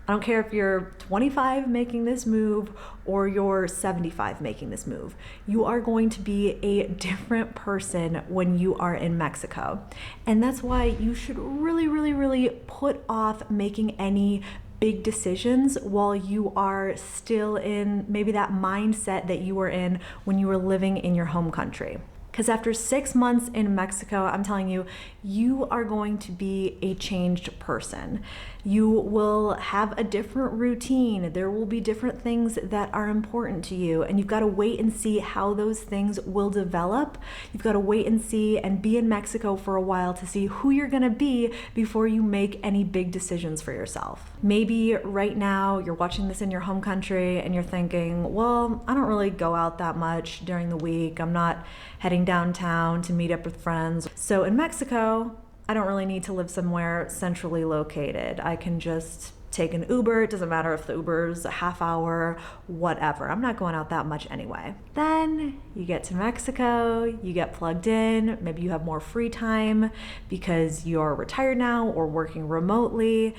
I don't care if you're 25 making this move or you're 75 making this move. You are going to be a different person when you are in Mexico. And that's why you should really, really, really put off making any big decisions while you are still in maybe that mindset that you were in when you were living in your home country. Because after 6 months in Mexico, I'm telling you, you are going to be a changed person. You will have a different routine. There will be different things that are important to you, and you've got to wait and see how those things will develop. You've got to wait and see and be in Mexico for a while to see who you're going to be before you make any big decisions for yourself. Maybe right now you're watching this in your home country and you're thinking, well, I don't really go out that much during the week. I'm not heading downtown to meet up with friends. So in Mexico, I don't really need to live somewhere centrally located. I can just take an Uber. It doesn't matter if the Uber's a half hour, whatever. I'm not going out that much anyway. Then you get to Mexico, you get plugged in, maybe you have more free time because you're retired now or working remotely,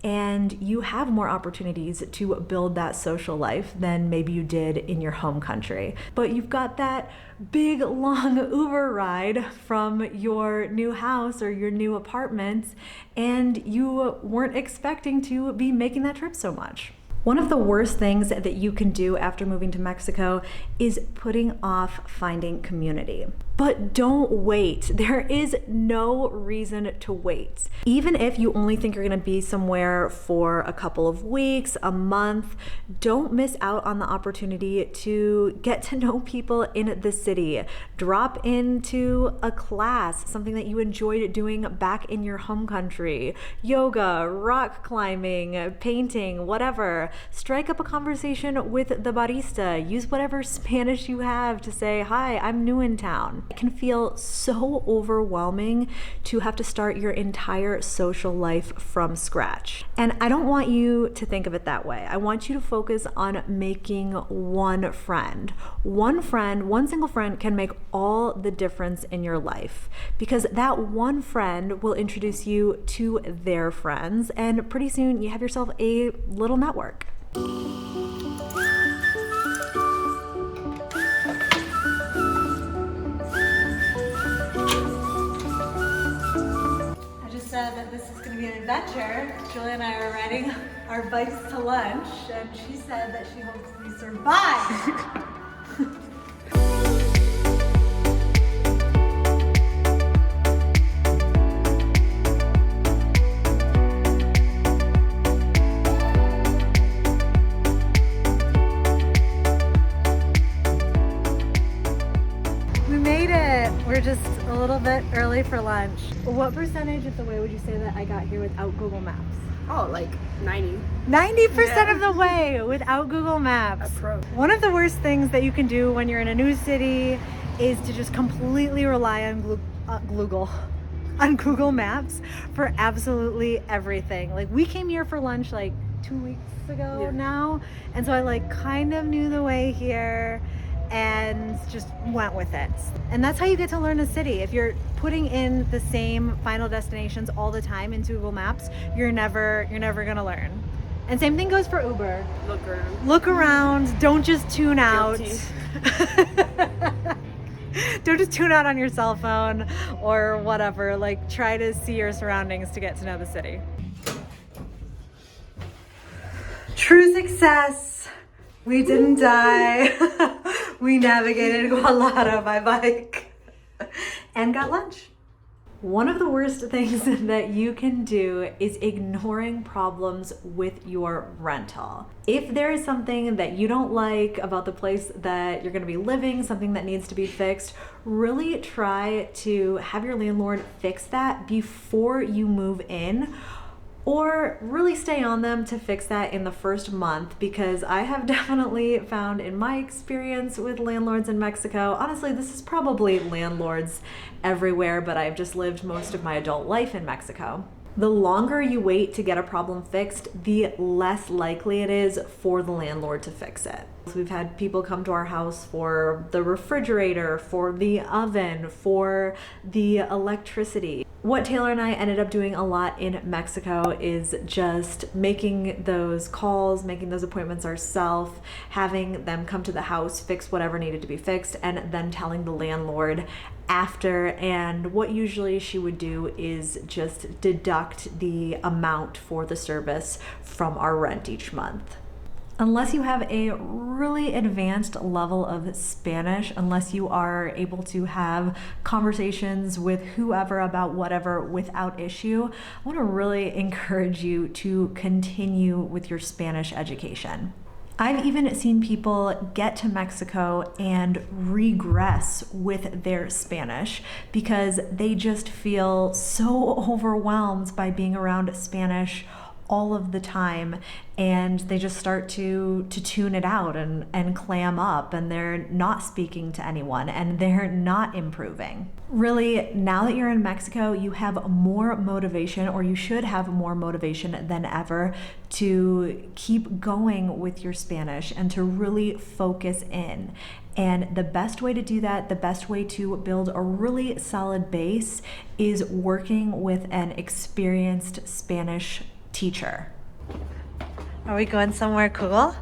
and you have more opportunities to build that social life than maybe you did in your home country. But you've got that big long Uber ride from your new house or your new apartment, and you weren't expecting to be making that trip so much. One of the worst things that you can do after moving to Mexico is putting off finding community. But don't wait. There is no reason to wait. Even if you only think you're gonna be somewhere for a couple of weeks, a month, don't miss out on the opportunity to get to know people in the city. Drop into a class, something that you enjoyed doing back in your home country. Yoga, rock climbing, painting, whatever. Strike up a conversation with the barista. Use whatever Spanish you have to say, hi, I'm new in town. It can feel so overwhelming to have to start your entire social life from scratch. And I don't want you to think of it that way. I want you to focus on making one friend. One friend, one single friend can make all the difference in your life, because that one friend will introduce you to their friends, and pretty soon you have yourself a little network. Said that this is going to be an adventure. Julia and I are riding our bikes to lunch, and she said that she hopes we survive. We made it. We're just a little bit early for lunch. What percentage of the way would you say that I got here without Google Maps? Oh, like 90. 90% of the way without Google Maps. One of the worst things that you can do when you're in a new city is to just completely rely on Google Maps for absolutely everything. Like, we came here for lunch like 2 weeks ago now, and so I like kind of knew the way here and just went with it. And that's how you get to learn a city. If you're putting in the same final destinations all the time into Google Maps, you're never gonna learn. And same thing goes for Uber. Look around. Don't just tune out. Don't just tune out on your cell phone or whatever. Like, try to see your surroundings to get to know the city. True success. We didn't die. We navigated Guadalajara by bike and got lunch. One of the worst things that you can do is ignoring problems with your rental. If there is something that you don't like about the place that you're going to be living, something that needs to be fixed, really try to have your landlord fix that before you move in. Or really stay on them to fix that in the first month, because I have definitely found in my experience with landlords in Mexico, honestly, this is probably landlords everywhere, but I've just lived most of my adult life in Mexico. The longer you wait to get a problem fixed, the less likely it is for the landlord to fix it. So we've had people come to our house for the refrigerator, for the oven, for the electricity. What Taylor and I ended up doing a lot in Mexico is just making those calls, making those appointments ourselves, having them come to the house, fix whatever needed to be fixed, and then telling the landlord after. And what usually she would do is just deduct the amount for the service from our rent each month. Unless you have a really advanced level of Spanish, unless you are able to have conversations with whoever about whatever without issue, I want to really encourage you to continue with your Spanish education. I've even seen people get to Mexico and regress with their Spanish because they just feel so overwhelmed by being around Spanish all of the time, and they just start to tune it out and clam up, and they're not speaking to anyone and they're not improving. Really, now that you're in Mexico, you have more motivation, or you should have more motivation than ever, to keep going with your Spanish and to really focus in. And the best way to do that, the best way to build a really solid base, is working with an experienced Spanish teacher. Are we going somewhere cool?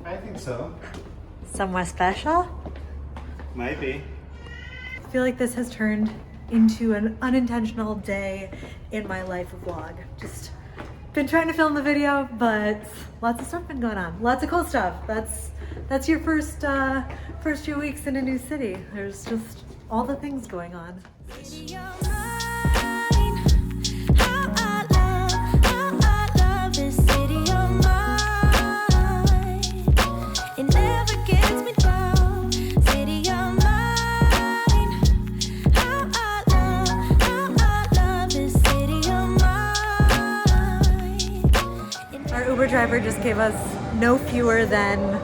I think so. Somewhere special? Might be. I feel like this has turned into an unintentional day in my life vlog. Just been trying to film the video, but lots of stuff been going on. Lots of cool stuff. That's your first few weeks in a new city. There's just all the things going on. Uber driver just gave us no fewer than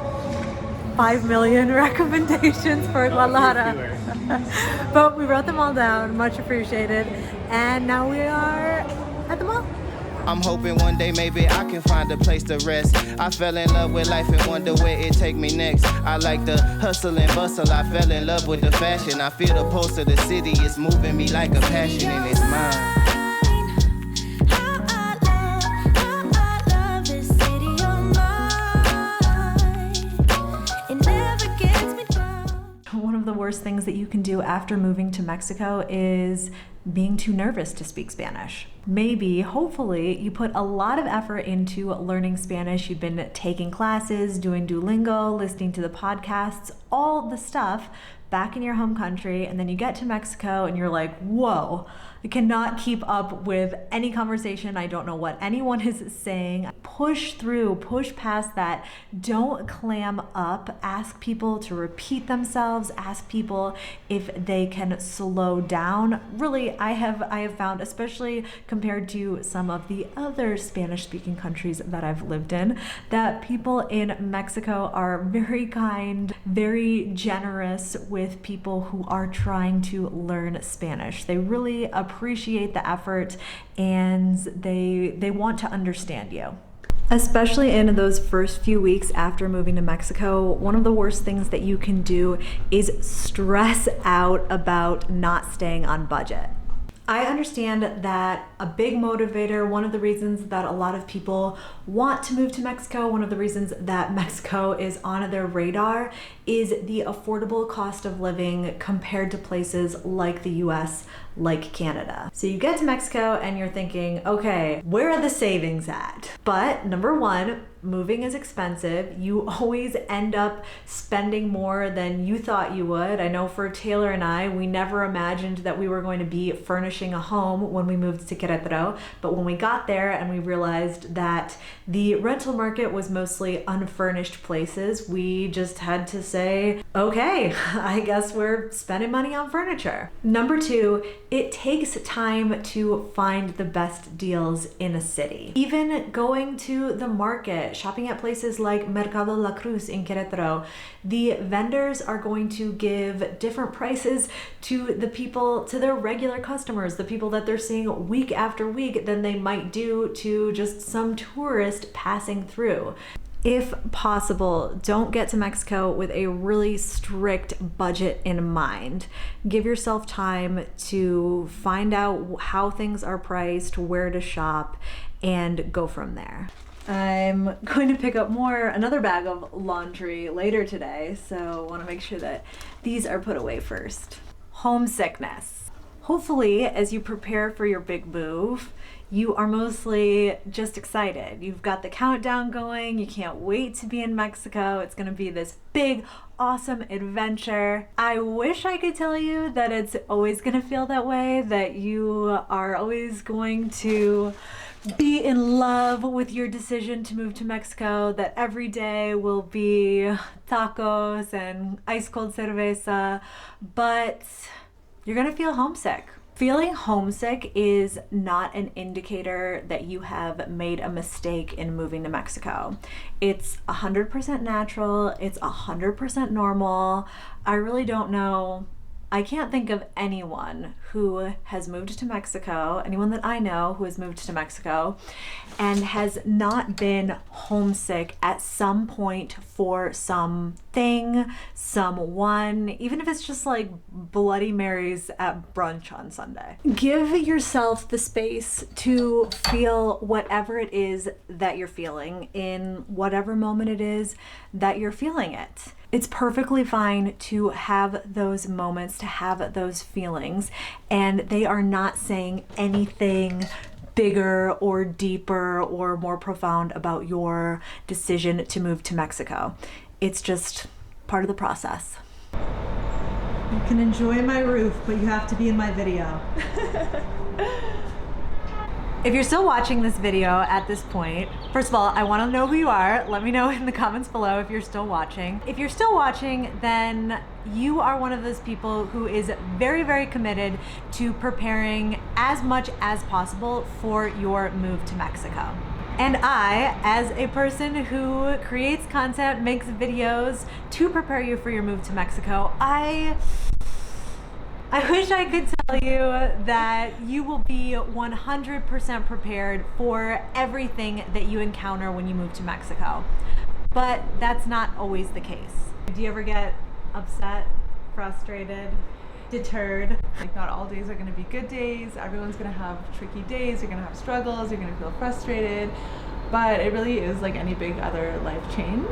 5 million recommendations for Guadalajara. But we wrote them all down, much appreciated. And now we are at the mall. I'm hoping one day maybe I can find a place to rest. I fell in love with life and wonder where it take me next. I like the hustle and bustle, I fell in love with the fashion. I feel the pulse of the city, it's moving me like a passion, and it's mine. One of the worst things that you can do after moving to Mexico is being too nervous to speak Spanish. Maybe, hopefully, you put a lot of effort into learning Spanish. You've been taking classes, doing Duolingo, listening to the podcasts, all the stuff back in your home country, and then you get to Mexico and you're like, whoa, I cannot keep up with any conversation. I don't know what anyone is saying. Push through, push past that. Don't clam up. Ask people to repeat themselves. Ask people if they can slow down. Really, I have found, especially compared to some of the other Spanish-speaking countries that I've lived in, that people in Mexico are very kind, very generous with people who are trying to learn Spanish. They really appreciate the effort, and they want to understand you. Especially in those first few weeks after moving to Mexico, one of the worst things that you can do is stress out about not staying on budget. I understand that a big motivator, one of the reasons that a lot of people want to move to Mexico, one of the reasons that Mexico is on their radar, is the affordable cost of living compared to places like the US, like Canada. So you get to Mexico and you're thinking, okay, where are the savings at? But number one, moving is expensive. You always end up spending more than you thought you would. I know for Taylor and I, we never imagined that we were going to be furnishing a home when we moved to Querétaro, but when we got there and we realized that the rental market was mostly unfurnished places, we just had to say, okay, I guess we're spending money on furniture. Number two, it takes time to find the best deals in a city. Even going to the market, shopping at places like Mercado La Cruz in Querétaro, the vendors are going to give different prices to the people, to their regular customers, the people that they're seeing week after week, than they might do to just some tourist passing through. If possible, don't get to Mexico with a really strict budget in mind. Give yourself time to find out how things are priced, where to shop, and go from there. I'm going to pick up another bag of laundry later today, so I want to make sure that these are put away first. Homesickness. Hopefully, as you prepare for your big move, you are mostly just excited. You've got the countdown going. You can't wait to be in Mexico. It's gonna be this big, awesome adventure. I wish I could tell you that it's always gonna feel that way, that you are always going to be in love with your decision to move to Mexico, that every day will be tacos and ice cold cerveza, but you're gonna feel homesick. Feeling homesick is not an indicator that you have made a mistake in moving to Mexico. It's 100% natural, it's 100% normal. I really don't know. I can't think of anyone who has moved to Mexico, anyone that I know who has moved to Mexico and has not been homesick at some point for something, someone, even if it's just like Bloody Marys at brunch on Sunday. Give yourself the space to feel whatever it is that you're feeling in whatever moment it is that you're feeling it. It's perfectly fine to have those moments, to have those feelings, and they are not saying anything bigger or deeper or more profound about your decision to move to Mexico. It's just part of the process. You can enjoy my roof, but you have to be in my video. If you're still watching this video at this point, first of all, I want to know who you are. Let me know in the comments below if you're still watching. If you're still watching, then you are one of those people who is very, very committed to preparing as much as possible for your move to Mexico. And I, as a person who creates content, makes videos to prepare you for your move to Mexico, I wish I could tell you that you will be 100% prepared for everything that you encounter when you move to Mexico. But that's not always the case. Do you ever get upset, frustrated, deterred? Like, not all days are going to be good days. Everyone's going to have tricky days. You're going to have struggles. You're going to feel frustrated. But it really is like any big other life change.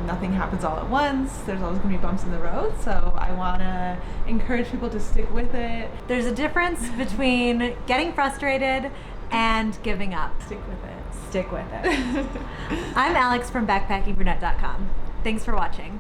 Nothing happens all at once. There's always going to be bumps in the road. So I want to encourage people to stick with it. There's a difference between getting frustrated and giving up. Stick with it. Stick with it. I'm Alex from backpackingbrunette.com. Thanks for watching.